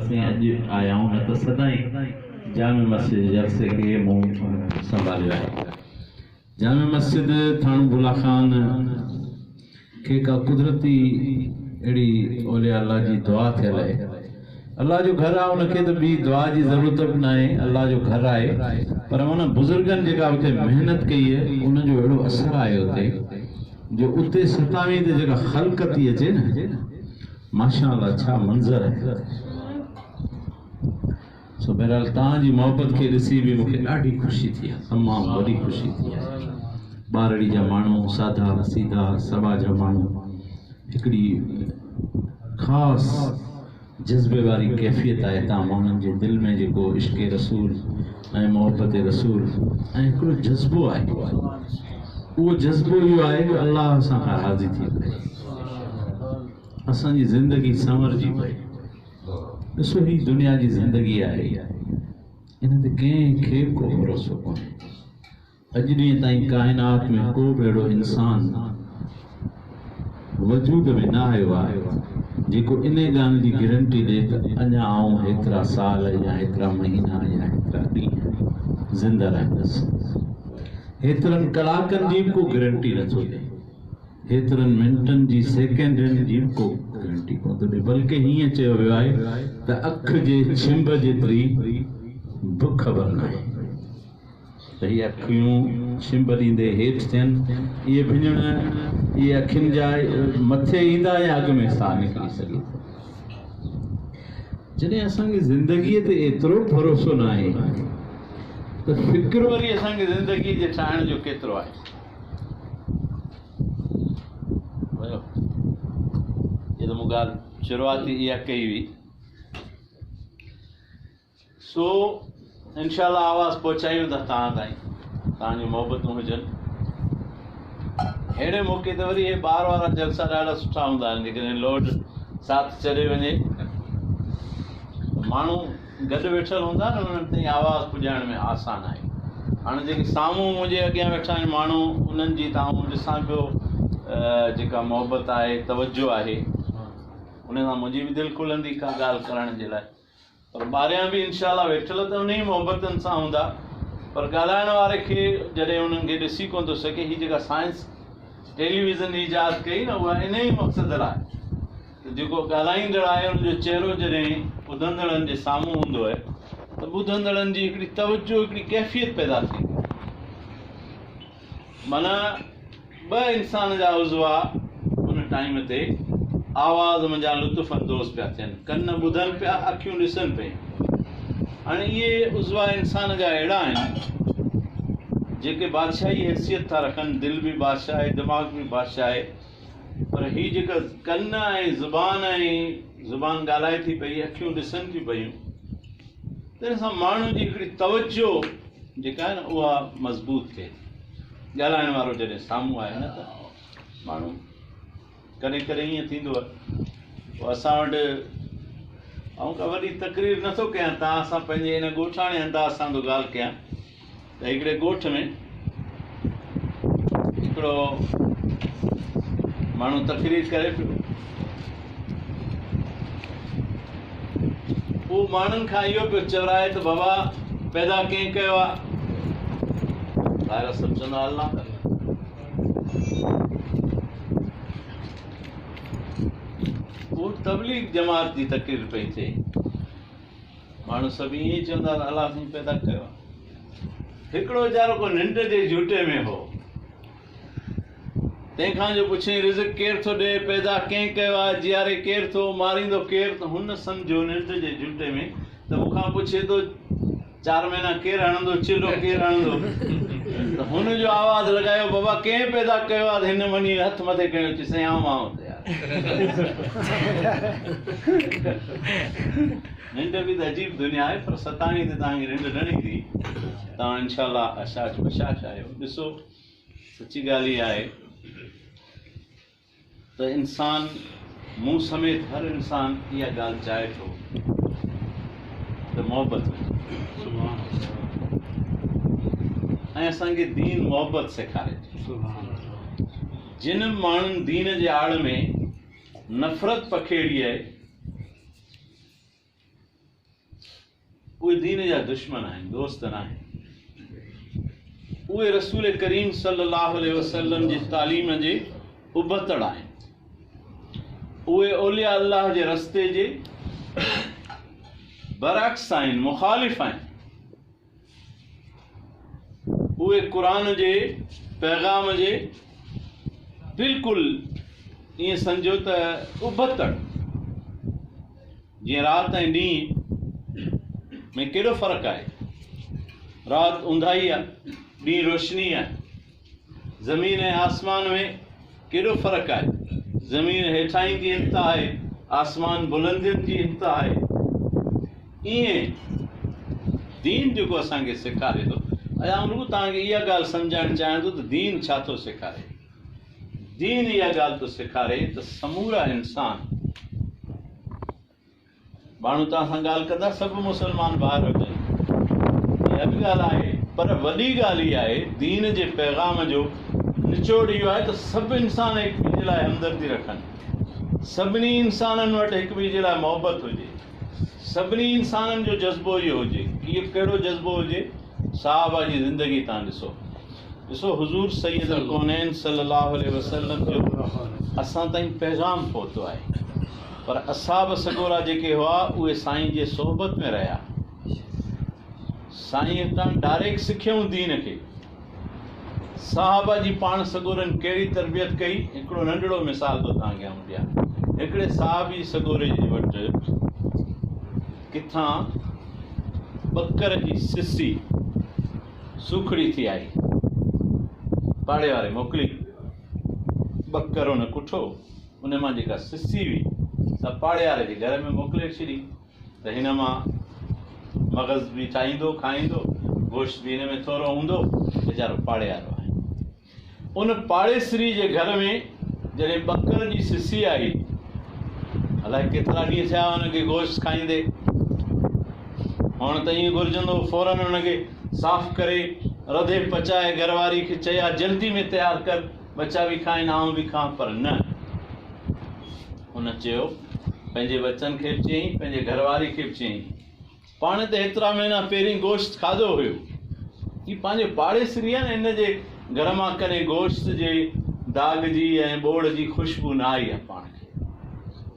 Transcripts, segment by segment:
असीं अॼु आया आहियूं न त सदाईं जामे मस्जिद जलसे खे मूं संभालियो आहे। जामे मस्जिद थाणो बुला खान के का कुदरती अहिड़ी औलिया अल्लाह जी दुआ थियल आहे। अल्लाह जो घर आहे, उनखे त ॿी दुआ जी ज़रूरत बि न आहे, अल्लाह जो घर आहे। पर उन बुज़ुर्गनि जेका उते महिनत कई आहे उनजो अहिड़ो असरु आहे उते जो उते 27 ते जेका ख़ल्क़ थी अचे न, माशाअल्लाह छा मंज़र आहे। सो बहरहाल तव्हांजी मोहबत खे ॾिसी बि मूंखे ॾाढी ख़ुशी थी आहे, तमामु वॾी ख़ुशी थी आहे। ॿारड़ी जा माण्हू, साधा सीधा सभा जा माण्हू, हिकिड़ी ख़ासि जज़्बे वारी कैफ़ियत आहे तव्हां माण्हुनि जे दिलि में, जेको इश्क़ रसूल ऐं मोहबत रसूल ऐं हिकिड़ो जज़्बो आहे। उहो जज़्बो इहो आहे कि अल्लाह असां खां राज़ी थी पए, असांजी ज़िंदगी संवरजी पए। ॾिसो ही दुनिया जी ज़िंदगी आहे, इन ते कंहिंखे को भरोसो कोन्हे। अॼु ॾींहं ताईं काइनात में को बि अहिड़ो इंसान वजूद में न आयो आहे जेको इन ॻाल्हि जी गारंटी ॾे त अञा आऊं हेतिरा साल या हेतिरा महीना या हेतिरा ॾींहं ज़िंदा रहंदुसि। हेतिरनि कलाकनि जी को गारंटी नथो ॾे, हेतिरनि मिंटनि जी सेकेंडनि जी को गारंटी कोन थो ॾे। बल्कि हीअं चयो वियो आहे त अख जे छिंभ जेतिरी बि ख़बर न आहे त हीअ अखियूं छिंभ ॾींदे हेठि थियनि, इहे भिञण इहे अखियुनि जा मथे ईंदा या अॻ में साह निकिरी सघे। जॾहिं असांखे ज़िंदगीअ ते एतिरो भरोसो न आहे त फ़िक्र वरी असांखे ज़िंदगी जे ठाहिण जो केतिरो आहे। ये तो मूं ॻाल्हि शुरूआती इहा कई हुई। सो इंशाअल्लाह आवाज़ पहुचायूं था तव्हां ताईं, तव्हांजूं मोहबतूं हुजनि। अहिड़े मौक़े ते वरी इहे ॿार वारा जलसा ॾाढा सुठा हूंदा आहिनि, जेकॾहिं लोड साथ चढ़े वञे, माण्हू गॾु वेठल हूंदा न, उन्हनि ताईं आवाज़ पुॼाइण में आसान आहे। हाणे जेके साम्हूं मुंहिंजे अॻियां वेठा आहिनि माण्हू, उन्हनि जी तव्हां ॾिसां पियो जेका मोहबत आहे, तवजो आहे, उन सां मुंहिंजी बि दिलि खुलंदी का ॻाल्हि करण जे लाइ। पर ॿारियां बि इंशाअल्लाह वेठल त उन ई मोहबतनि सां हूंदा, पर ॻाल्हाइण वारे खे जॾहिं उन्हनि खे ॾिसी कोन थो सघे। हीअ जेका साइंस टेलीविज़न ईजाद कई न, उहा इन ई मक़सद लाइ त जेको ॻाल्हाईंदड़ आहे उनजो चहिरो जॾहिं ॿुधंदड़नि जे साम्हूं हूंदो आहे त ॿुधंदड़नि जी हिकिड़ी तवजो, हिकिड़ी कैफ़ियत पैदा थींदी। माना ॿ इंसान जा उज़वा उन टाइम ते आवाज़ मुंहिंजा लुत्फ़ अंदोज़ पिया थियनि, कन ॿुधनि पिया, अखियूं ॾिसनि पियूं। हाणे इहे उज़वा इंसान जा अहिड़ा आहिनि जेके बादशाही हैसियत था रखनि, दिलि बि बादशाह आहे, दिमाग़ बि बादशाह आहे। पर हीअ जेका कन ऐं ज़ुबान ॻाल्हाए थी पई, अखियूं ॾिसनि थी पयूं, त इन सां माण्हू जी हिकिड़ी तवजो जेका आहे न उहा मज़बूत थिए। ॻाल्हाइण वारो जॾहिं साम्हूं आहे न, त माण्हू कॾहिं कॾहिं ईअं थींदो आहे। पोइ असां वटि ऐं का वॾी तकरीर नथो कयां, तव्हां सां पंहिंजे इन ॻोठाणे अंदाज़ सां थो ॻाल्हि कयां त हिकिड़े ॻोठ में हिकिड़ो माण्हू तकरीर करे पियो। उहो माण्हुनि खां इहो पियो चवराए त बाबा पैदा कंहिं कयो आहे? ॿाहिरि सभु चवंदा अल्लाह करे। उहो तबलीग जमात जी तकरीर पई थिए, माण्हू सभु ईअं ई चवंदा अलाह साईं पैदा कयो आहे। हिकिड़ो वीचारो को निंड जे झूटे में हो, तंहिंखां जो पुछई रिज़्क़ केरु थो ॾे, पैदा कंहिं कयो आहे, जीआरे केरु थो, मारींदो केरु? त हुन सम्झो निंड जे झूटे में त मूंखां पुछे थो 4 महीना केरु हणंदो, चिलो केरु हणंदो? त हुन जो आवाज़ लॻायो, बाबा कंहिं पैदा कयो आहे? त हिन वञी हथ मथे कयो, चई साईं आऊं त यार। निंड बि त अजीब दुनिया आहे, पर 27 ते तव्हांखे निंड न ईंदी। तव्हां इंशाअल्लाह अशाश बशाश आहियो। ॾिसो सची ॻाल्हि इहा आहे त इंसान, मूं समेत हर इंसान इहा ॻाल्हि चाहे थो त मोहबत ऐं असांखे दीन मोहबत सेखारे थो। जिन माण्हुनि दीन जे आड़ में नफ़रत पखेड़ी आहे, उहे दीन जा दुश्मन आहिनि, दोस्त न आहिनि। उहे रसूल करीम सल्लल्लाहु अलैहि वसल्लम जी तालीम जे उबतड़ आहिनि। उहे औलिया अल्लाह जे रस्ते जे बरअक्स आहिनि, मुखालिफ़ आहिनि। उहे क़ुरान जे पैगाम जे बिल्कुलु ईअं सम्झो त उबतड़, जीअं राति ऐं ॾींहं में केॾो फ़र्क़ु आहे। राति ऊंधाई आहे, ॾींहुं रोशनी आहे। ज़मीन ऐं आसमान में केॾो फ़र्क़ु आहे। ज़मीन हेठाई जी इंतिहा आहे, आसमान बुलंदियुनि जी इंतिहा आहे। ईअं दीन जेको असांखे सेखारे थो, अॼु रूह तव्हांखे इहा ॻाल्हि सम्झाइणु चाहियां थो त दीन छा थो सेखारे। दीन इहा ॻाल्हि थो सेखारे त समूरा इंसान, माण्हू तव्हां सां ॻाल्हि कंदा सभु मुस्लमान ॿार हुजनि, इहा बि ॻाल्हि आहे, पर वॾी ॻाल्हि इहा आहे दीन जे पैगाम जो निचोड़ इहो आहे त सभु इंसान हिक ॿिए जे लाइ हमदर्दी रखनि, सभिनी इंसाननि वटि हिक ॿिए जे लाइ मोहबत हुजे, सभिनी इंसाननि जो जज़्बो इहो हुजे। इहो कहिड़ो जज़्बो हुजे? साहबा जी ज़िंदगी तव्हां ॾिसो हुज़ूर सैयदुल कौनैन सल्लल्लाहु अलैहि वसल्लम जो असां ताईं पैगाम पहुतो आहे, पर असहाब सगोरा जेके हुआ उहे साईं जे सोहबत में रहिया, साईं खां डायरेक्ट सिखियऊं दीन खे। साहबा जी पाण सगोरनि कहिड़ी तरबियत कई, हिकिड़ो नंढड़ो मिसाल थो तव्हांखे आउं ॾियां। हिकिड़े साहबी सगोरे जे वटि किथां बकर जी सिसी सुखड़ी थी आई, पाड़े वारे मोकिली, बकर उन कुठो, उन मां जेका सिसी हुई त पाड़े वारे जे घर में मोकिले छॾी त हिन मां मग़ज़ बि ठाहींदो, खाईंदो, गोश्त बि हिन में थोरो हूंदो, वीचारो पाड़े वारो आहे। उन पाड़ेसरी जे घर में जॾहिं बकर जी सिसी आई, अलाए केतिरा ॾींहं थिया हुनखे गोश्त खाईंदे, हाणे त ईअं घुरिजंदो फौरन हुनखे साफ़ करे रधे पचाए घरवारी खे चया जल्दी में तयारु कर, बच्चा बि खाइनि आउं बि खां, पर न, हुन चयो पंहिंजे बच्चनि खे बि चयईं, पंहिंजे घरवारी खे बि चयईं, पाण त हेतिरा महीना पहिरीं गोश्त खाधो हुयो, हीअ पंहिंजे पाड़ेसरी आहे न, हिन जे घर मां कॾहिं गोश्त जे दाग जी ऐं ॿोड़ जी ख़ुशबू न आई आहे पाण खे।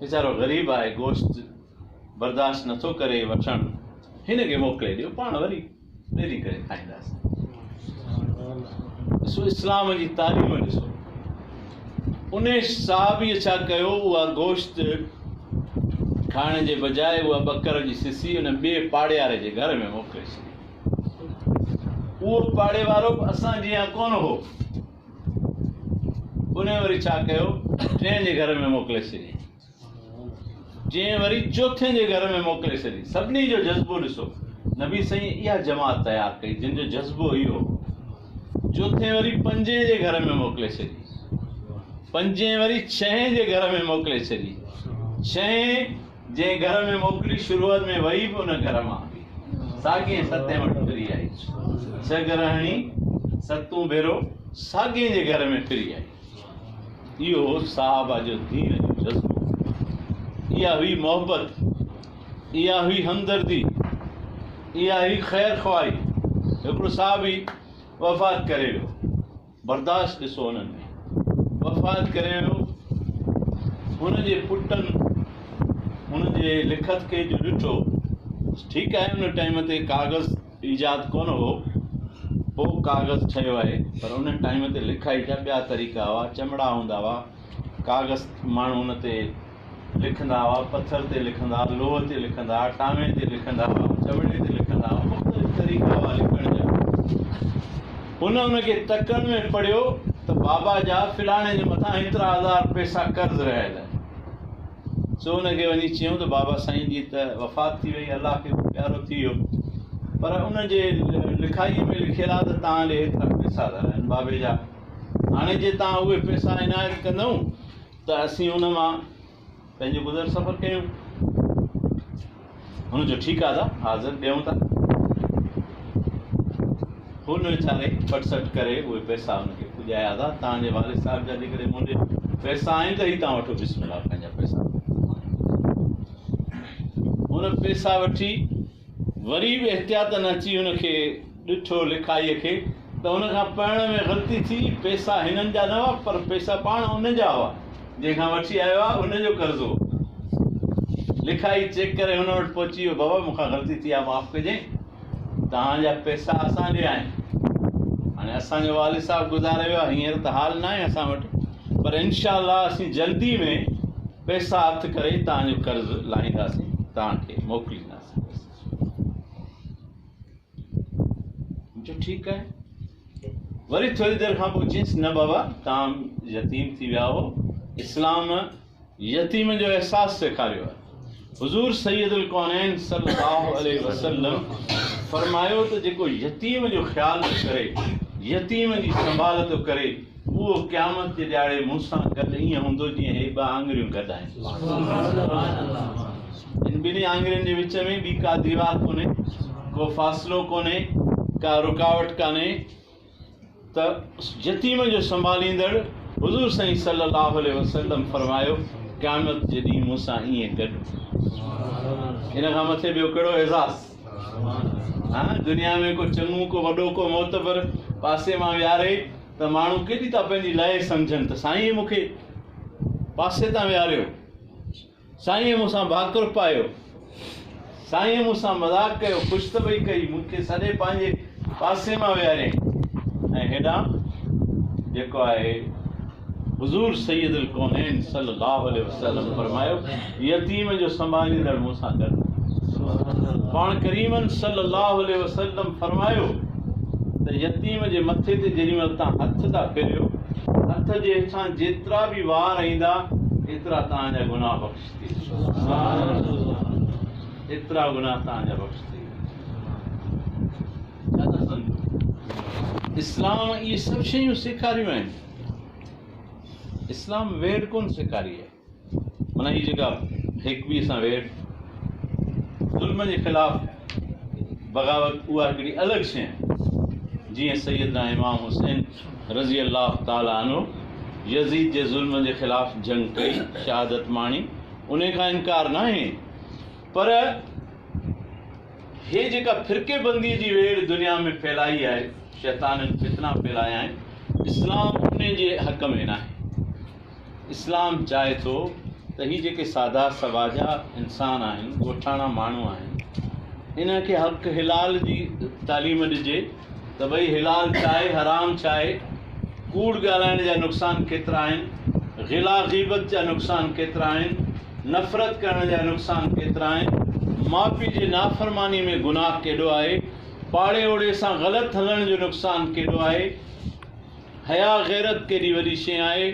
वीचारो ग़रीब आहे, गोश्त बर्दाश्त नथो करे वठणु, हिन खे मोकिले ॾियो, पाण वरी ॾेरी करे खाईंदासीं। ॾिसो इस्लाम जी तालीम ॾिसो। उन साहबीअ छा कयो, उहा गोश्त खाइण जे बजाए उहा बकर जी सिसी उन ॿिए पाड़े वारे जे घर में मोकिले छॾी। उहो पाड़े वारो असां जीअं कोन हो, उन वरी छा कयो, टिएं जे घर में मोकिले छॾी, जीअं वरी चौथे जे घर में मोकिले छॾी। सभिनी जो जज़्बो ॾिसो, नबी साईं इहा जमात तयारु कई जिन जो जज़्बो इहो। चौथे वरी पंजे जे घर में मोकिले छॾी, पंजे वरी छहें जे घर में मोकिले छॾी, छहें जे घर में मोकिली, शुरूआत में वई बि उन घर मां साॻिए सतें वटि फिरी आई, छह ग्रहणी सतूं भेरो साॻिए जे घर में फिरी आई। इहो साहबा जो दीन जो जज़्बो, इहा हुई मोहबत, इहा हुई हमदर्दी, इहा हुई ख़ैर ख़्वाही। हिकिड़ो साहबी वफ़ात करे वियो, बर्दाश्त ॾिसो हुननि में, वफ़ात करे वियो, हुनजे पुटनि हुनजे लिखत खे जो ॾिठो, ठीकु आहे उन टाइम ते कागज़ ईजाद कोन हो, पोइ कागज़ ठहियो आहे, पर उन टाइम ते लिखाई जा ॿिया तरीक़ा हुआ, चमड़ा हूंदा हुआ, कागज़ माण्हू हुन ते लिखंदा हुआ, पथर ते लिखंदा हुआ, लोह ते लिखंदा हुआ, टामे ते लिखंदा हुआ, चमड़े ते लिखंदा हुआ, मुख़्तलिफ़ तरीक़ा हुआ लिखण जा। हुनखे तकण में पढ़ियो त बाबा जा फिलाणे जे मथां हेतिरा हज़ार पैसा कर्ज़ रहियल आहे। सो हुनखे वञी चयूं त बाबा साईं जी त वफ़ात थी वई, अलाह खे प्यारो थी वियो, पर उनजे लिखाईअ में लिखियलु आहे त तव्हां ॾे हेतिरा पैसा आहिनि बाबे जा, हाणे जे तव्हां उहे पैसा इनायत कंदव त असीं हुन मां पंहिंजो गुज़र सफ़र कयूं। हुनजो ठीकु आहे, त हाज़िर ॾियूं था। हुन वीचारे फटसट करे उहे पैसा हुनखे पुॼाया था, तव्हांजे वालिद साहिब जा जेकॾहिं मुंहिंजे पैसा आहिनि त ही तव्हां वठो, बिस्मिल्लाह पंहिंजा पैसा। हुन पैसा वठी वरी बि एहतियातन अची हुनखे ॾिठो लिखाईअ खे त हुनखां पढ़ण में ग़लती थी, पैसा हिननि जा न हुआ पर पैसा पाण हुन जा हुआ, जंहिंखां वठी आयो आहे हुनजो कर्ज़ो। लिखाई चेक करे हुन वटि पहुची वियो, बाबा मूंखां ग़लती थी आहे, माफ़ु कजांइ, तव्हांजा पैसा असांजे आहिनि। हाणे असांजो वालिद साहिबु गुज़ारे वियो आहे, हींअर त हाल न आहे असां वटि, पर इनशाअल्लाह असीं जल्दी में पैसा हथु करे तव्हांजो कर्ज़ु लाहींदासीं, तव्हांखे मोकिलींदासीं। जो ठीकु आहे। वरी थोरी देरि खां पोइ चयईंसि, न बाबा तव्हां यतीम थी विया हो, इस्लाम यतीम जो अहसासु सेखारियो आहे। हुज़ूर सैयदुल कौनैन सल्लल्लाहु अलैहि वसल्लम फरमायो त जेको यतीम जो ख़्यालु थो करे, यतीम जी संभाल थो करे, उहो क़यामत जे ॾियारे मूंसां गॾु ईअं हूंदो जीअं हे ॿ आङुरियूं गॾु आहिनि। इन ॿिन्ही आङुरियुनि जे विच में ॿी का दीवार कोन्हे, को फ़ासिलो कोन्हे, का रुकावट कान्हे, त यतीम जो संभालींदड़ हुज़ूर साईं सल्लल्लाहु अलैहि वसल्लम फरमायो क़यामत जे ॾींहुं मूंसां ईअं गॾु। हिन खां मथे ॿियो कहिड़ो एज़ाज़। हा, दुनिया में को चङो को वॾो को मोतबर पासे मां विहारे त माण्हू केॾी था पंहिंजी लय सम्झनि त साईं मूंखे पासे तां विहारियो, साईं मूंसां भाकुर पायो, साईं मूंसां मज़ाक कयो, ख़ुशि त भई कई, मूंखे सॼे पंहिंजे पासे मां विहारियईं। ऐं हेॾां जेको आहे हुज़ूर सैयदुल कौनैन सल्लल्लाहु अलैहि वसल्लम फरमायो यतीम जो संभालींदड़ मूंसां गॾु। पाण करीमन सल्लल्लाहु अलैहि वसल्लम फरमायो त यतीम जे मथे ते जेॾीमहिल तव्हां हथु था फेरियो, हथ जे हेठां जेतिरा बि वार ईंदा एतिरा तव्हांजा गुनाह बख़्श थी, एतिरा गुनाह तव्हांजा बख़्श थी। छा था सम्झो? इस्लाम इहे सभु शयूं सेखारियूं आहिनि। इस्लाम वेड़ कोन सेखारी आहे। माना हीअ जेका हिक ॿिए सां वेड़, ज़ुल्म जे ख़िलाफ़ बग़ावत, उहा हिकिड़ी अलॻि शइ आहे। जीअं सैयदना इमाम हुसैन रज़ी अल्लाह ताला अन्हु यज़ीद जे ज़ुल्म जे ख़िलाफ़ जंग कई, शहादत माणी, उन खां इनकार न आहे। पर हे जेका फ़िरक़ेबंदी जी वेड़ दुनिया में फैलाई आहे, शैताननि फितना फैलाया आहिनि, इस्लाम उन जे हक़ में न आहे। इस्लाम चाहे थो त हीअ जेके सादा सवाजा इंसान आहिनि, ॻोठाणा माण्हू आहिनि, इन खे हक़ हिलाल जी तालीम ॾिजे त भई हिलाल चाहे हराम चाहे, कूड़ ॻाल्हाइण जा नुक़सान केतिरा आहिनि, ग़िला ग़ीबत जा नुक़सान केतिरा आहिनि, नफ़रत करण जा नुक़सान केतिरा आहिनि, माउ पीउ जे नाफ़रमानी में गुनाह केॾो आहे, पाड़े ओड़े सां ग़लति हलण जो नुक़सान केॾो आहे, हया ग़ैरत केॾी वॾी शइ आहे।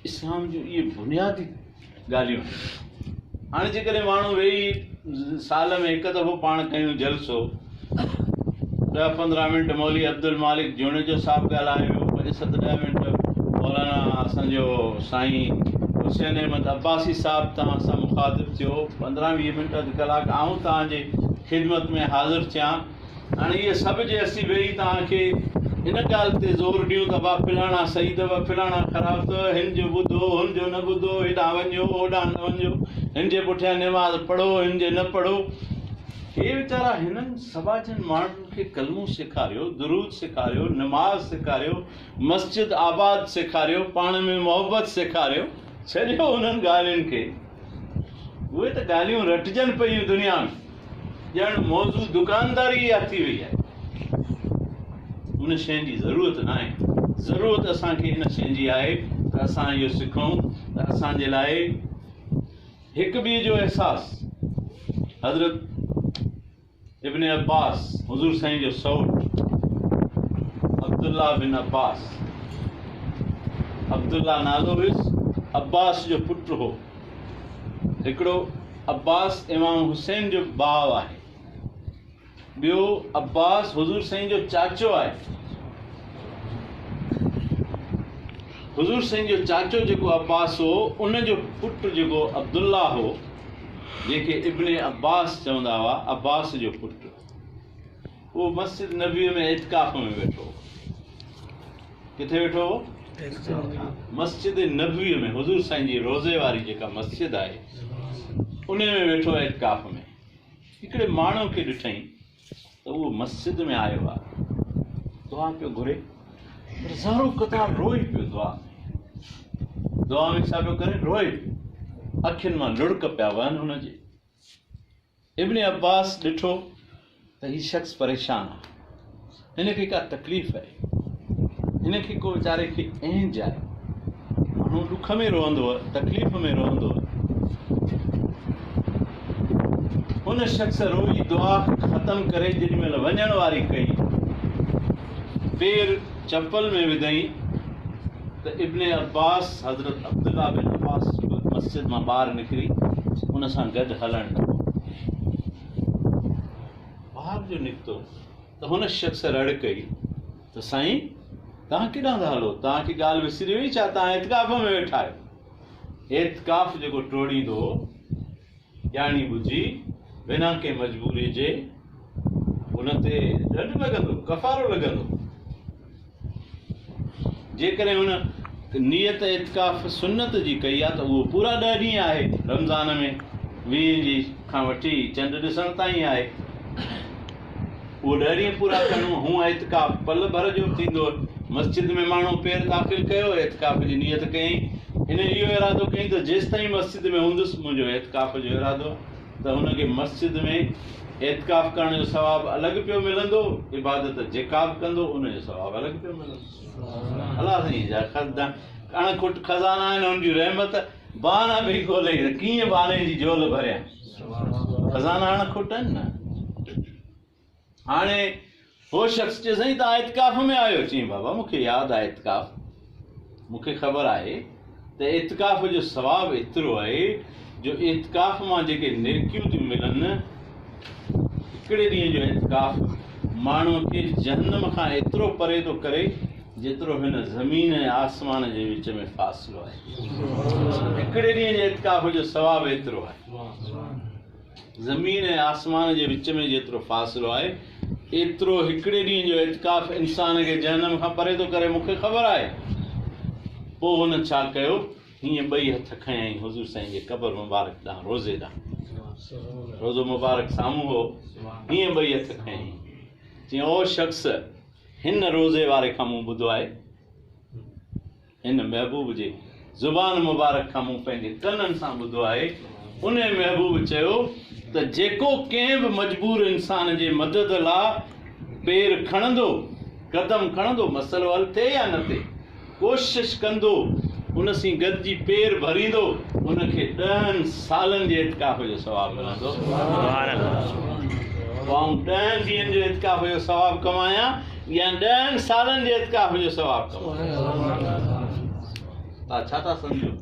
इस्लाम जो इहे बुनियादी ॻाल्हियूं आहिनि। हाणे जेकॾहिं माण्हू वेही साल में हिकु दफ़ो पाण कयूं जलसो, 10-15 मिंट मौली अब्दुल मालिक जूणे जो साहिबु ॻाल्हायो, 5-7 मिंट मौलाना असांजो साईं हुसैन अहमद अब्बासी साहिबु तव्हां सां मुखातिबु थियो, 15-20 मिंट अधु कलाकु आऊं तव्हांजे ख़िदमत में हाज़िर थियां। हाणे इहे सभु जे असीं वेही तव्हांखे इन ॻाल्हि ते ज़ोर ॾियूं त बा फलाणा सही अथव, फलाणा ख़राबु अथव, हिन जो ॿुधो हुन जो न ॿुधो, हेॾां वञो होॾां न वञो, हिन जे पुठियां निमाज़ पढ़ो, हिन जे न पढ़ो। हे वीचारा हिननि समाजनि माण्हुनि खे कलमो सेखारियो, दुरूद सेखारियो, नमाज़ सेखारियो, मस्जिद आबाद सेखारियो, पाण में मोहबत सेखारियो, छॾियो उन्हनि ॻाल्हियुनि खे। उहे त ॻाल्हियूं रटिजनि पयूं दुनिया में, ॼण मौज़ू दुकानदारी इहा थी वई आहे। उन शइ जी ज़रूरत न आहे। ज़रूरत असांखे हिन शइ जी आहे त असां इहो सिखूं त असांजे लाइ हिक ॿिए जो अहसासु। हज़रत इब्न अब्बास, हुज़ूर साईं जो सौट अब्दुल्ला बिन अब्बास, अब्दुल्ला नालो हुयुसि, अब्बास जो पुटु हो। हिकिड़ो अब्बास इमाम हुसैन जो भाउ आहे, ॿियो अब्बास हुज़ूर साईं जो चाचो आहे। हुज़ूर साईं जो चाचो जेको अब्बास हो, उन जो पुटु जेको अब्दुल्ला हो, जंहिंखे इब्न अब्बास चवंदा हुआ, अब्बास जो पुटु, उहो मस्जिद नबीअ में इत्काफ़ में वेठो हो। किथे वेठो हो? मस्जिद नबीअ में, हुज़ूर साईं जी रोज़े वारी जेका मस्जिद आहे, उन में वेठो आहे इत्काफ़ में। हिकिड़े माण्हू खे ॾिठई त उहो मस्जिद में आयो आहे, दुआ पियो घुरे, पर ज़ारो क़तार रोई पियो दुआ में छा पियो करे, रोए पियो, अखियुनि मां लुड़क पिया वहनि हुनजे। इब्न अब्बास ॾिठो त हीउ शख़्स परेशान आहे, हिनखे का तकलीफ़ आहे, हिनखे को वीचारे खे ऐंज आहे, माण्हू ॾुख में रोअंदो आहे, तकलीफ़ में रोअंदो आहे। हुन शख़्स रोई दुआ ख़तम करे जेॾी महिल वञण वारी कई, पेर चप्पल में विधई त इब्न अब्बास, हज़रत अब्दुल्ला बिन अब्बास मस्जिद मां ॿाहिरि निकिरी हुन सां गॾु हलणु लॻो। ॿाहिरि जो निकितो त हुन शख़्स रड़ कई त साईं तव्हां केॾां था हलो, तव्हांखे ॻाल्हि विसरी हुई छा, तव्हां एतकाफ़ में वेठा आहियो। एतकाफ़ जेको टोड़ींदो ॼाणी बुझी बिना कंहिं मजबूरी जे हुन ते ॾंढु लॻंदो, कफ़ारो लॻंदो। जेकॾहिं हुन नियत एतकाफ़ सुन्नत जी कई आहे त उहो पूरा 10 ॾींहं आहे, रमज़ान में 20 जी खां वठी चंड ॾिसण ताईं आहे, उहो 10 ॾींहं पूरा करिणो। हूअं एतकाफ़ पल भर जो थींदो। मस्जिद में माण्हू पेर दाख़िल कयो, एतकाफ़ जी नियत कयईं, हिन इहो इरादो कयईं त जेसि ताईं मस्जिद में हूंदुसि मुंहिंजो एतकाफ़ जो इरादो, त हुनखे मस्जिद में एतकाफ़ करण जो सवाबु अलॻि पियो मिलंदो, इबादत जेका बि कंदो उनजो सवाबु अलॻि पियो मिलंदो। अलाह साईं जा अणखुट खज़ाना आहिनि, हुनजी रहमत बहाना बि खोले, कीअं बहाने जी झोल भरियां, खज़ाना अणखुट आहिनि न। हाणे हो शख़्स चए साईं तव्हां एतकाफ़ में आयो, चई बाबा मूंखे यादि आहे एतकाफ़, मूंखे ख़बर आहे त एतकाफ़ जो सवाबु एतिरो आहे जो एतकाफ़ मां जेके नेकियूं थियूं मिलनि, हिकिड़े ॾींहं जो एतकाफ़ माण्हूअ खे जहन्नम खां एतिरो परे थो करे जेतिरो हिन ज़मीन ऐं आसमान जे विच में फ़ासिलो आहे। हिकिड़े ॾींहं जे एतकाफ़ जो सवाबु एतिरो आहे, ज़मीन ऐं आसमान जे विच में जेतिरो फ़ासिलो आहे एतिरो हिकिड़े ॾींहं जो एतकाफ़ इंसान खे जहन्नम खां परे थो करे, मूंखे ख़बर आहे। पोइ हुन छा कयो, हीअं 2 हथ खयईं हुज़ूर साईं जे क़बर मुबारक ॾांहुं, रोज़े ॾांहुं, रोज़ो मुबारक साम्हूं हो, हीअं 2 हथ खयईं, चईं ओ शख़्स, हिन रोज़े वारे खां मूं ॿुधो आहे, हिन महबूब जे ज़ुबान मुबारक खां मूं पंहिंजे कननि सां ॿुधो आहे, उन महबूब चयो त जेको कंहिं बि मजबूर इंसान जे मदद लाइ पेर खणंदो, कदम खणंदो, मसइलो हल थिए या न थिए, कोशिशि कंदो, उन सां गॾिजी पेर भरींदो, उनखे 10 सालनि जे एतकाफ़ जो सवाबु मिलंदो। 10 ॾींहंनि जो एतकाफ़ जो सवाबु कमायां या 10 सालनि जे एतकाफ़ जो सवाबु कमायां। तव्हां छा था सम्झो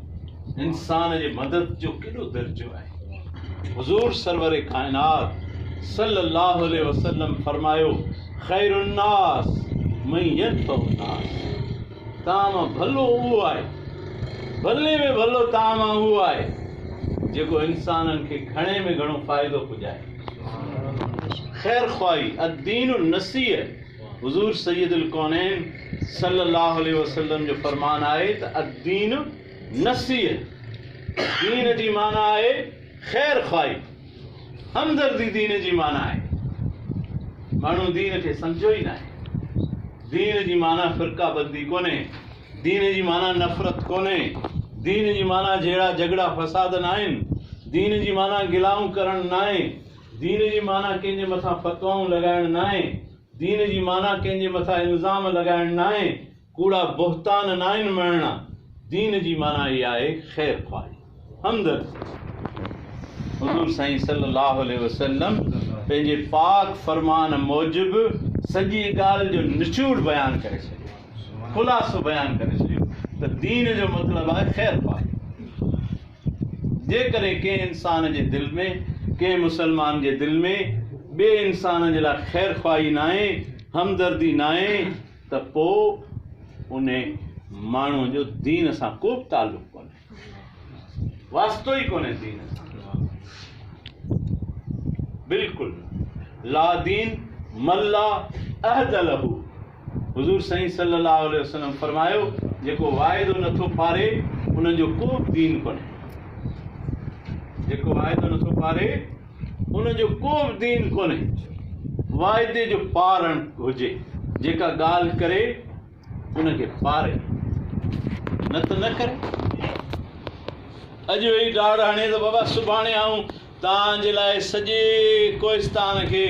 इंसान जे मदद जो केॾो दर्जो आहे। हुज़ूर सरवर काइनात सल्लल्लाहु अलैहि वसल्लम फरमायो, ख़ैरुन नास मन यनफउ नास, तव्हां मां भलो उहो आहे, भले में भलो तव्हां मां उहो आहे जेको इंसाननि खे घणे में घणो फ़ाइदो पुॼाए। ख़ैर ख़्वाही अद्दीन नसीह, हुज़ूर सैयदुल कौनैन सल्लल्लाहु अलैहि वसल्लम जो फरमान आहे त अद्दीन नसीह, दीन जी माना आहे ख़ैर ख़्वाही, हमदर्दी दीन जी माना आहे। माण्हू दीन खे सम्झो ई न आहे। दीन जी माना फ़िरका बंदी कोन्हे, दीन जी माना नफ़रत कोन्हे, दीन जी माना जहिड़ा झगड़ा फ़साद न आहिनि, दीन जी माना गिलाऊं करणु न आहे, दीन जी माना कंहिंजे मथां फ़तवाऊं लॻाइणु न आहे, दीन जी माना कंहिंजे मथां इल्ज़ाम लॻाइणु न आहे, कूड़ा बोहतान न आहिनि मरणा। दीन जी माना इहा आहे ख़ैर ख़्वाही, हमदर्दी। हुज़ूर साईं सल्लल्लाहु अलैहि वसल्लम पंहिंजे पाक फरमान मूजिबि सॼी ॻाल्हि जो निचोड़ बयानु करे छॾियो, ख़ुलासो बयानु करे छॾियो त दीन जो मतिलबु आहे ख़ैर ख़्वाही। जेकॾहिं कंहिं इंसान जे दिलि में, कंहिं मुसलमान जे दिलि में ॿिए इंसान जे लाइ ख़ैर ख़्वाही न आहे, हमदर्दी न आहे, त पोइ उन माण्हूअ जो दीन सां को बि तालुक़ु कोन्हे, वास्तो ई कोन्हे दीन सां, बिल्कुलु। ला दीन मल्ला अहद लहू, हुज़ूर साईं सल्लल्लाहु अलैहि वसल्लम फरमायो, जेको वाइदो नथो पारे उनजो को बि दीन कोन्हे, जेको वाइदो नथो पारे उनजो को बि दीन कोन्हे, वाइदे जो पारण हुजे, जेका ॻाल्हि करे उनखे पारे, न त न करे। अॼु वेही ॾाड़ हणे त बाबा सुभाणे आऊं तव्हांजे लाइ सॼे कोहिस्तान खे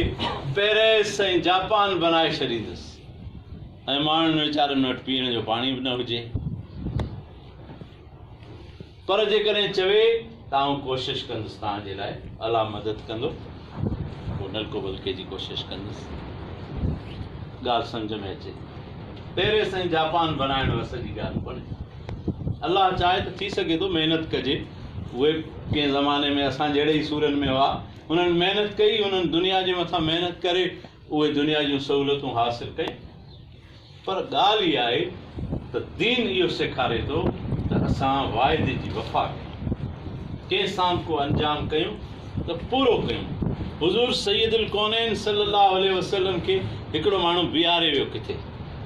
पेरिस ऐं जापान बनाए छॾींदुसि, ऐं माण्हुनि वीचारनि वटि पीअण जो पाणी बि न हुजे। पर जेकॾहिं चवे त आऊं कोशिशि कंदुसि तव्हांजे लाइ, अलाह मदद कंदो, पोइ नलको बल्के जी कोशिशि कंदुसि, ॻाल्हि सम्झ में अचे। पेरिस ऐं जापान बनाइण वस जी ॻाल्हि कोन्हे। अलाह चाहे त थी सघे थो महिनत कजे। उहे कंहिं ज़माने में असां जहिड़े ई सूरनि में हुआ, उन्हनि महिनत कई, उन्हनि दुनिया जे मथां महिनत करे उहे दुनिया जूं सहूलियतूं हासिलु कयूं। पर ॻाल्हि इहा आहे त दीन इहो सेखारे थो त असां वाइदे जी वफ़ा कयूं, कंहिं सां को अंजाम कयूं त पूरो कयूं। हुज़ूर सैयदुल कौनैन सल्लल्लाहु अलैहि वसल्लम खे हिकिड़ो माण्हू बीहारे वियो किथे,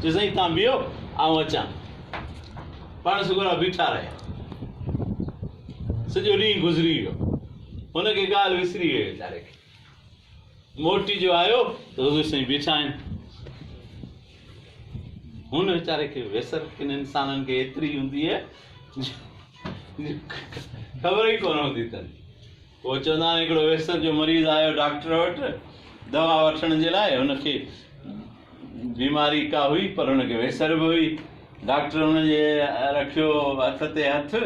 चई साईं तव्हां बीहो आऊं अचां। पाण सुगुरा बीठा रहिया, सॼो ॾींहुं गुज़री वियो, हुनखे ॻाल्हि विसरी वई वीचारे खे। मोटी जो आयो त हुज़ूर साईं बीठा आहिनि। हुन वीचारे खे वेसर किन इंसाननि खे एतिरी हूंदी आहे ख़बर ई कोन हूंदी अथनि। पोइ चवंदा आहिनि हिकिड़ो वेसर जो मरीज़ आयो डॉक्टर वटि दवा वठण जे लाइ, हुनखे बीमारी का हुई पर हुनखे वेसर बि हुई। डॉक्टर हुनजे रखियो हथ ते हथु,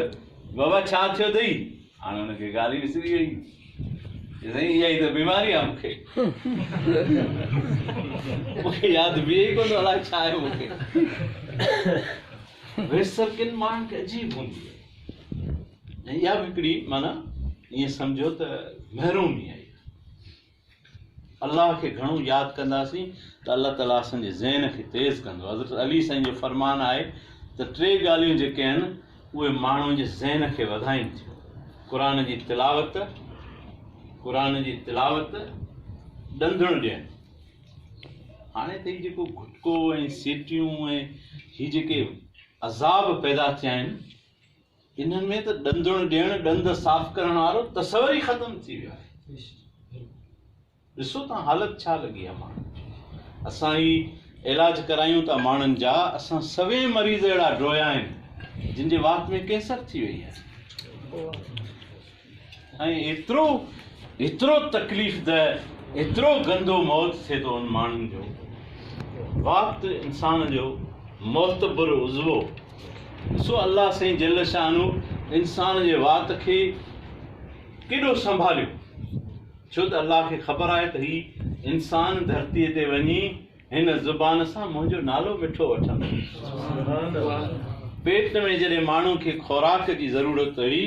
बाबा छा थियो अथई? हाणे हुनखे ॻाल्हि विसरी वई, साईं इहा ई त बीमारी आहे मूंखे यादि बीहे ई कोन अलाए छा आहे मूंखे। वेसर किन माण्हुनि खे अजीब हूंदी आहे, ऐं इहा बि हिकिड़ी माना ईअं सम्झो त महिरूमी आहे। अलाह खे घणो यादि कंदासीं त अलाह ताला असांजे ज़हन खे तेज़ कंदो। हज़रत अली साईं जो फरमान आहे त 3 ॻाल्हियूं जेके आहिनि उहे माण्हुनि जे ज़हन खे वधाइनि थियूं। क़ुर जी तिलावत, ॾंधुण ॾियणु। हाणे त हीउ जेको घुटको ऐं सीटियूं ऐं हीअ जेके अज़ाब पैदा थिया आहिनि, इन्हनि में त ॾंधुण ॾियणु, ॾंद साफ़ करण वारो तसवर ई ख़तमु थी वियो आहे। ॾिसो तव्हां हालत छा लॻी आहे माण्हुनि जी। असां ई इलाज करायूं था माण्हुनि जा, असां सभई मरीज़ अहिड़ा ड्रोया आहिनि जिन जे वात में कैंसर थी वई आहे। ऐं एतिरो तकलीफ़ द, एतिरो गंदो मौत थिए थो उन माण्हुनि जो। वात इंसान जो मोतबर उज़वो। ॾिसो अल्लाह साईं जल शानू इंसान जे वात खे केॾो संभालियो, छो त अल्लाह खे ख़बर आहे त हीउ इंसान धरतीअ ते वञी हिन ज़ुबान सां मुंहिंजो नालो मिठो वठंदो। पेट में जॾहिं माण्हू खे खुराक जी ज़रूरत हुई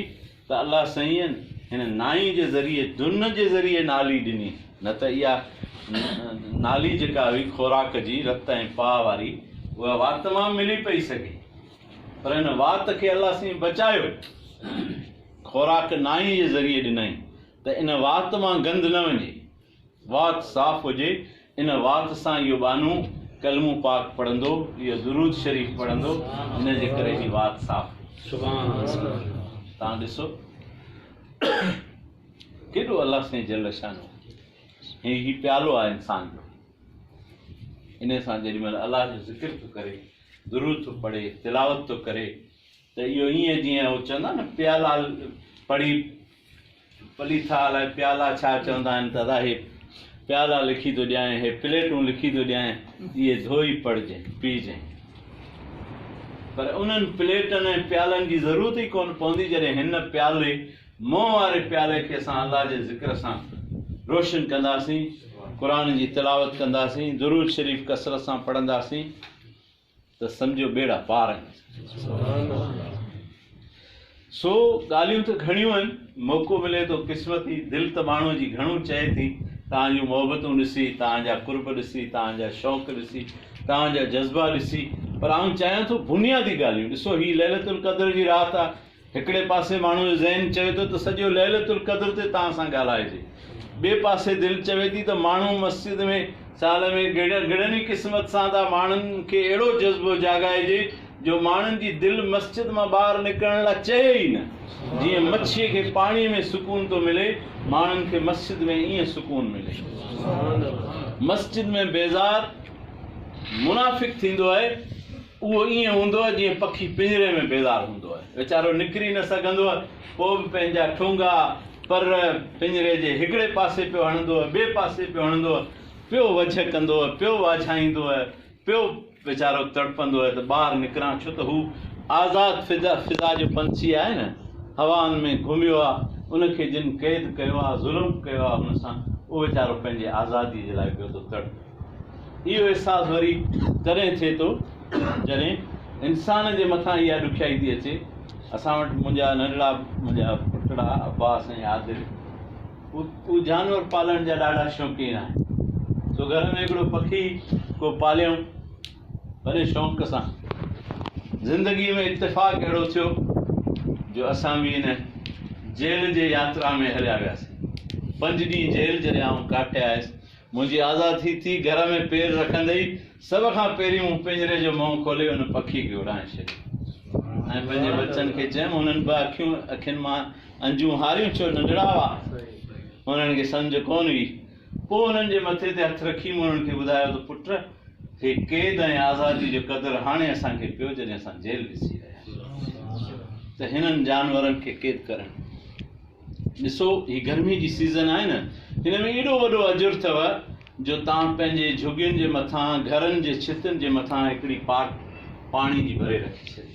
त अल्लाह साईं हिन नाई जे ज़रिए, दुन जे ज़रिए नाली ॾिनी, न त इहा नाली जेका हुई खुराक जी, रत ऐं पाउ वारी, उहा वात मां मिली पई सघे। पर हिन वात खे अल्लाह साईं बचायो, खुराक नाई जे ज़रिए ॾिनई त इन वात मां गंद न वञे, वात साफ़ हुजे। इन वात सां इहो बानू कलमू पाक पढ़ंदो, इहो दुरूद शरीफ़ पढ़ंदो, इन जे करे ही वात साफ़। तव्हां ॾिसो केॾो अल्लाह साईं जल शानो। ही प्यालो आहे इंसान जो, इन सां जेॾी महिल अलाह जो ज़िक्र थो करे, दुरूद थो पढ़े, तिलावत थो करे, त इहो ईअं जीअं उहो चवंदा न प्याला पढ़ी पलीथा अलाए प्याला छा चवंदा आहिनि, त अदा हे प्याला लिखी थो ॾियां, हे प्लेटूं लिखी थो ॾियां, इहे धोई पढ़जांइ पीजांइ। पर उन्हनि प्लेटनि ऐं प्यालनि जी ज़रूरत ई कोन पवंदी जॾहिं हिन प्याले, मोह वारे प्याले खे असां अलाह जे ज़िक्र सां रोशन कंदासीं, क़ुर जी तिलावत कंदासीं, दुरूद शरीफ़ कसरत सां पढ़ंदासीं, त सम्झो बेड़ा पार आहिनि। सो ॻाल्हियूं त घणियूं आहिनि, मौक़ो मिले थो क़िस्मती, दिलि त माण्हू जी घणो चए थी, तव्हांजूं मोहबतूं ॾिसी, तव्हांजा कुर्ब ॾिसी, तव्हांजा शौक़ ॾिसी, तव्हांजा जज़्बा ॾिसी, पर आउं चाहियां थो बुनियादी ॻाल्हियूं ॾिसो। हीअ लैलतुल क़द्र जी राति आहे, हिकिड़े पासे माण्हू जो ज़हन चवे थो त सॼो लैलतुल क़द्र ते तव्हां सां ॻाल्हाइजे, ॿिए पासे दिलि चवे थी त माण्हू मस्जिद में साल में गिड़नी क़िस्मत सां था माण्हुनि खे अहिड़ो जज़्बो जाॻाइजे जो माण्हुनि जी दिलि मस्जिद मां ॿाहिरि निकिरण लाइ चए ई न। जीअं मच्छीअ खे पाणीअ में सुकून थो मिले, माण्हुनि खे मस्जिद में ईअं सुकून मिले। मस्जिद में बेज़ार मुनाफ़िक़ थींदो आहे, उहो ईअं हूंदो आहे जीअं पखी पिंजरे में बेज़ार हूंदो आहे। वीचारो निकिरी न सघंदो आहे, पोइ बि पंहिंजा ठूंगा पर पिंजरे जे हिकिड़े पासे पियो हणंदो आहे, ॿिए पासे पियो हणंदो आहे, पियो वझ कंदो आहे, पियो वाछाईंदो आहे, पियो वीचारो तड़पंदो आहे त ॿाहिरि निकिरां, छो त हू आज़ादु फिज़ा जो पंछी आहे न, हवाउनि में घुमियो आहे। उनखे जिन क़ैद कयो आहे, ज़ुल्म कयो आहे हुन सां, उहो वीचारो पंहिंजे आज़ादीअ जे लाइ पियो थो तड़पे। इहो अहसासु वरी तॾहिं थिए थो जॾहिं इंसान जे मथां इहा ॾुखियाई थी अचे। असां वटि मुंहिंजा पुटड़ा अब्बास ऐं आदिल, उहे जानवर पालण जा ॾाढा शौक़ीन आहिनि। सो घर में हिकिड़ो पखी को पालियऊं वॾे शौक़ सां। ज़िंदगीअ में इत्तेफ़ाक़ अहिड़ो थियो जो असां बि हिन जेल जे यात्रा में हलिया वियासीं। 5 ॾींहं जेल जॾहिं आउं काटे आयुसि, मुंहिंजी आज़ादी थी, घर में पेर रखंदे ई सभ खां पहिरीं मूं पिंजरे जो मुंहुं खोले हुन पखी खे उॾाए छॾियो ऐं पंहिंजे बच्चनि खे चयुमि, हुननि ॿ अखियुनि मां अंजूं हारियूं, छो नंढड़ा हुआ, हुननि खे सम्झ कोन हुई। पोइ हुननि जे मथे ते हथु रखी मूं हुननि खे ॿुधायो त पुट, हे क़ैद ऐं आज़ादी जो क़दुरु हाणे असांखे पियो जॾहिं असां जेल ॾिसी रहिया त हिननि जानवरनि खे क़ैद करणु। ॾिसो, हीअ गर्मी जी सीज़न आहे न, हिन में एॾो वॾो अजुरु अथव जो तव्हां पंहिंजे झुगियुनि जे मथां, घरनि जे छितनि जे मथां हिकिड़ी पाट पाणी जी भरे रखी छॾी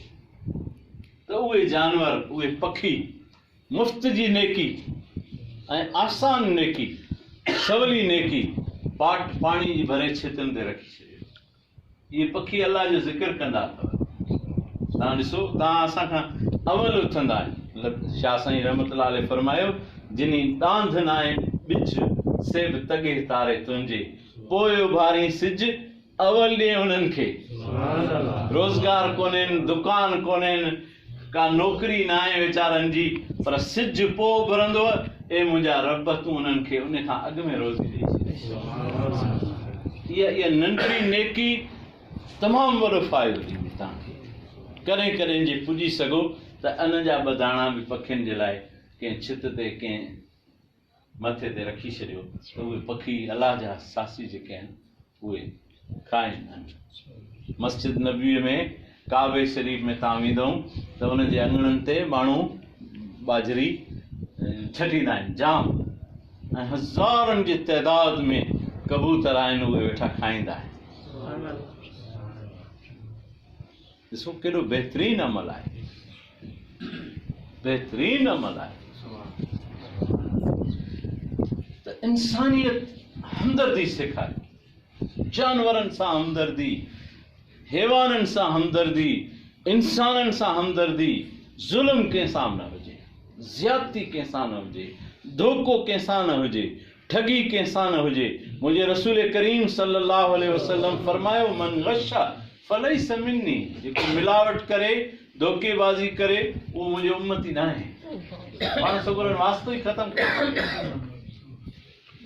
त उहे जानवर, उहे पखी मुफ़्त जी नेकी ऐं आसान नेकी, सवली नेकी, पाट पाणी जी भरे छितनि ते रखी छॾियो। इहे पखी अलाह जो ज़िक्र कंदा अथव। तव्हां ॾिसो, तव्हां असां खां अवल उथंदा आहियो। शाह साईं रहमतुल्लाह अलैह फरमायो, जिनी डांध नाहे बिच सेब तगे तारे तुंहिंजे, पोइ उभारी सिज अवल ॾे उन्हनि खे। रोज़गार कोन्हनि, दुकान कोन्हनि, का नौकिरी न आहे वीचारनि जी, पर सिज पोइ उभरंदो, ए मुंहिंजा रब तूं उन्हनि खे उन खां अॻु में रोज़ी ॾेई छॾी। इहा नंढड़ी नेकी तमामु वॾो फ़ाइदो ॾींदी तव्हांखे। कॾहिं कॾहिं जे पुॼी सघो त अन जा 2 दाणा बि पखियुनि जे लाइ कंहिं छित ते, कंहिं मथे ते रखी छॾियो त उहे पखी अलाह जा सासी जेके आहिनि उहे खाईंदा आहिनि। मस्जिद नबीअ में, काबे शरीफ़ में तव्हां वेंदव त उनजे अंगणनि ते माण्हू बाजरी छटींदा आहिनि जाम, ऐं हज़ारनि जी तइदाद में कबूतर आहिनि, उहे वेठा खाईंदा आहिनि। ॾिसो केॾो बहितरीनु अमल आहे, बहितरीनु अमल आहे। त इंसानियत हमदर्दी सेखारे, जानवरनि सां हमदर्दी, हैवाननि सां हमदर्दी, इंसाननि सां हमदर्दी। ज़ुल्म कंहिंसां न हुजे, ज़्यादती कंहिंसां न हुजे, धोखो कंहिंसां न हुजे, ठगी कंहिंसां न हुजे। मुंहिंजे रसूल करीम सल्लल्लाहु अलैहि वसल्लम फरमायो, मन गश्शा फलैस मिन्नी, जेको मिलावट करे, धोखेबाज़ी करे, उहो मुंहिंजो उम्मती न आहे। पाण सगुरनि वास्तो ई ख़तमु कयो।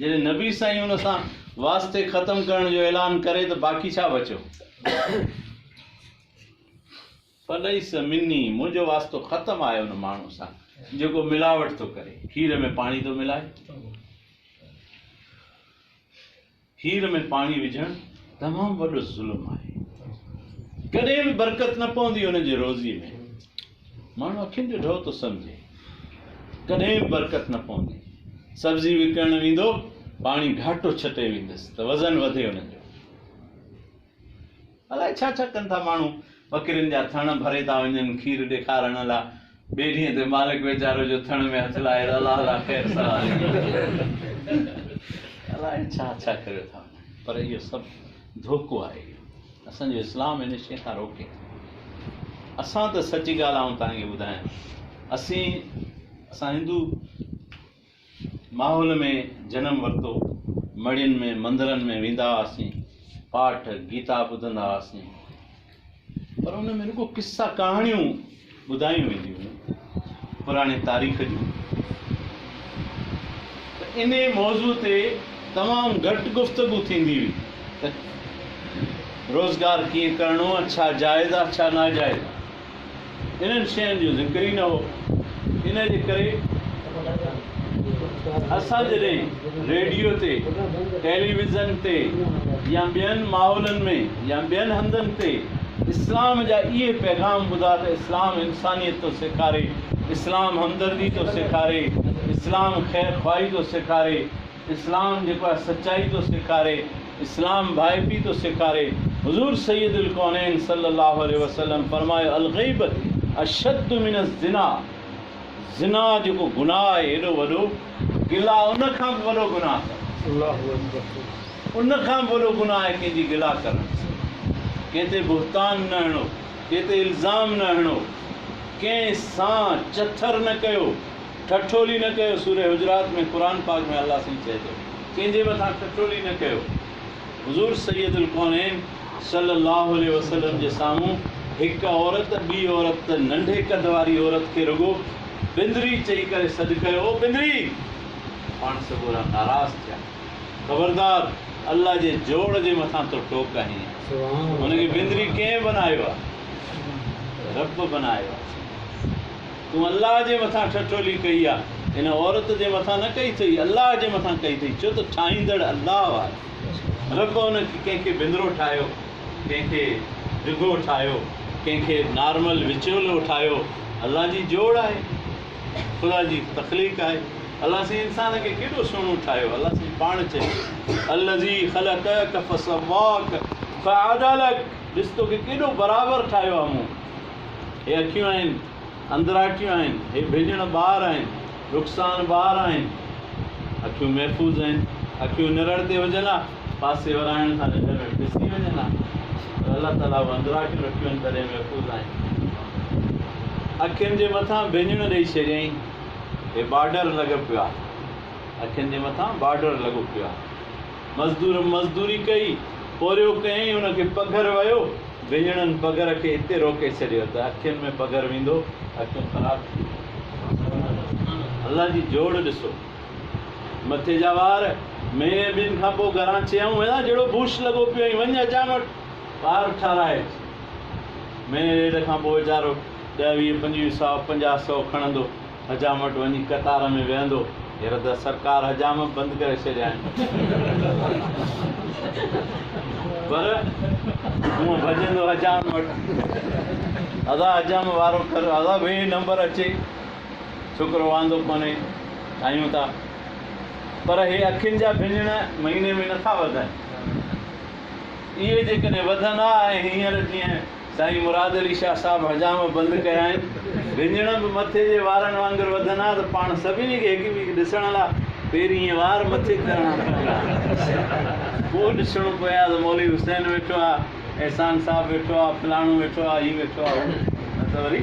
जॾहिं नबी साईं हुन सां वास्ते ख़तमु करण जो ऐलान करे त बाक़ी छा बचियो? फलैस मिन्नी, मुंहिंजो वास्तो ख़तमु आहे हुन माण्हू सां जेको मिलावट थो करे, खीर में पाणी थो मिलाए। खीर में पाणी विझणु तमामु वॾो ज़ुल्म आहे। कॾहिं बि बरकत न पवंदी हुनजे रोज़ीअ में। माण्हू अखियुनि जो ढो थो सम्झे, कॾहिं बि बरकत न पवंदी। सब्जी विकिणणु वेंदो, पाणी घाटो छटे वेंदुसि त वज़न वधे हुनजो। अलाए छा छा कनि था माण्हू, ॿकरियुनि जा थण भरे था वञनि खीर ॾेखारण लाइ। ॿिए ॾींहं ते मालिक वीचारो जो थण में हथु लाहे, अलाह ख़ैर सलाह, अलाए छा छा करे था वञनि। पर इहो सभु धोखो आहे। असांजो इस्लाम हिन शइ खां रोके। असां त सची ॻाल्हि आऊं तव्हांखे ॿुधायां, असां हिंदू माहौल में जनम वरितो, मड़ियुनि में, मंदरनि में वेंदा हुआसीं, पाठ गीता ॿुधंदा हुआसीं, पर हुन में रुॻो किस्सा कहाणियूं ॿुधायूं वेंदियूं हुयूं पुराणे तारीख़ जूं। त इन मौज़ू ते तमामु घटि गुफ़्तगू थींदी हुई त रोज़गार कीअं करिणो आहे, छा जाइज़ आहे छा नाजाइज़ आहे, इन्हनि शयुनि जो ज़िक्र ई न हो। इन जे करे असां जॾहिं रेडियो ते, टेलीविज़न ते या ॿियनि माहौलनि में या ॿियनि हंधनि ते इस्लाम जा इहे पैगाम ॿुधा त इस्लाम इंसानियत थो सेखारे, इस्लाम हमदर्दी थो सेखारे, इस्लाम ख़ैर ख़्वाही थो सेखारे, इस्लाम जेको आहे सचाई थो सेखारे, इस्लाम भाइपी थो सेखारे। हुज़ूर सैयदुल कौनैन सल्लल्लाहु अलैहि वसल्लम फरमायो अल ग़ीबत अशद्दु मिन ज़िना, ज़िना जेको गुनाह आहे एॾो वॾो, गिला उन खां बि वॾो गुनाह आहे, उन खां बि वॾो गुनाह आहे कंहिंजी गिला करणु, कंहिं ते बुहतान न हणो, कंहिं ते इल्ज़ाम न हणो, कंहिं सां चथर न कयो, ठठोली न कयो। सूरह हुजरात में क़ुरान पाक में अल्लाह साईं चए थो कंहिंजे मथां ठठोली न कयो। हुज़ूर सैयदुल कौनैन सल्लल्लाहु अलैहि वसल्लम जे साम्हूं हिकु औरत, ॿी औरत, नंढे कद वारी औरत खे रुगो बिंदरी चई करे सॾु कयो, ओ बिंदरी, पाण सभु नाराज़ थिया, ख़बरदार अल्लाह जे जोड़ जे मथां तो टोक आहीं। हुनखे बिंदरी कंहिं बनायो आहे? रब बनायो आहे। तूं अल्लाह जे मथां ठठोली कई आहे, हिन औरत जे मथां न कई अथई, अल्लाह जे मथां कई अथई, छो त ठाहींदड़ अल्लाह आहे। रब हुनखे कंहिंखे बिंदरो ठाहियो, कंहिंखे डिघो ठाहियो, कंहिंखे नॉर्मल विचोलो ठाहियो। अल्लाह जी जोड़ आहे, ख़ुदा जी तख़लीक़ आहे। अल्लाह साईं इंसान खे केॾो सुहिणो ठाहियो। अल्लाह साईं पाण चए अल्लज़ी ख़लक़क फ़सव्वाक फ़अदलक, ॾिस तोखे केॾो बराबरि ठाहियो आहे मूं। हे अखियूं आहिनि, अंदराटियूं आहिनि, हे भेजण ॿार आहिनि, रुख़सार ॿार आहिनि, अखियूं महफ़ूज़ आहिनि। अखियूं निरड़ ते हुजनि हा, पासे वराइण सां निंड में ॾिसी वञनि हा, अलाह ताला अंदराटियूं रखियूं आहिनि तॾहिं महफ़ूज़ आहिनि। अखियुनि जे मथां भेजण ॾेई छॾियईं, हे बॉर्डर लॻो पियो आहे, अखियुनि जे मथां बॉर्डर लॻो पियो आहे। मज़दूरी कई, पोरियो कयईं, हुनखे पघर वियो, भेजणनि पघर खे हिते रोके छॾियो त अखियुनि में पघर वेंदो, अखियूं ख़राबु थी। अल्लाह जी जोड़ ॾिसो। मथे जा वार महीने ॿिनि खां पोइ घरां चयऊं वेंदा जहिड़ो बूश लॻो पियो ऐं वञ हजाम वटि ॿार ठाराए। महीने ॾेढ खां पोइ वीचारो 10, 20, 25, 100, 50, 100 खणंदो, हजाम वटि वञी कतार में वेहंदो। हींअर त सरकार हजाम बंदि करे छॾिया आहिनि, पर हूअं भॼंदो हजाम वटि, अदा हजाम वारो कर, अदा वेही नंबर अचे, छोकिरो वांदो कोन्हे, ठाहियूं था। पर हे अखियुनि जा भिञण महीने में नथा वधनि। इहे जेकॾहिं वधंदा ऐं हींअर जीअं साईं मुराद अली शाह साहिबु हजाम बंदि कया आहिनि, भिञण बि मथे जे वारनि वांगुरु वधंदा त पाण सभिनी खे हिकु ॿी ॾिसण लाइ पहिरीं ईअं वार मथे करणा पवंदा, पोइ ॾिसणो पए हा त मौलवी हुसैन वेठो आहे, एहसान साहिबु वेठो आहे, फलाणो वेठो आहे, हीउ वेठो आहे, न त वरी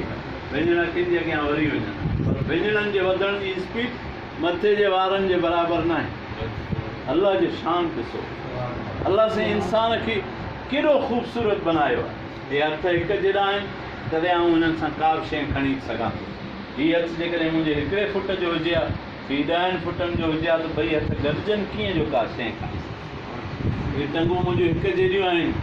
भिञण कंहिंजे अॻियां वरी वञनि। पर भिञणनि जे वधण जी स्पीड मथे जे वारनि जे बराबरि न आहे। अल्लाह जो शान ॾिसो, अल्लाह साईं इंसान खे केॾो ख़ूबसूरत बनायो आहे। हे हथ हिकु जहिड़ा आहिनि तॾहिं आउं हिननि सां का बि शइ खणी सघां थो। हीअ हथु जेकॾहिं मुंहिंजे हिकिड़े फुट जो हुजे हा, हीअ 10 फुटनि जो हुजे हा, त ॿई हथ गॾिजनि कीअं जो का शइ खणी। हीअ टंगूं मुंहिंजियूं हिकु जहिड़ियूं आहिनि,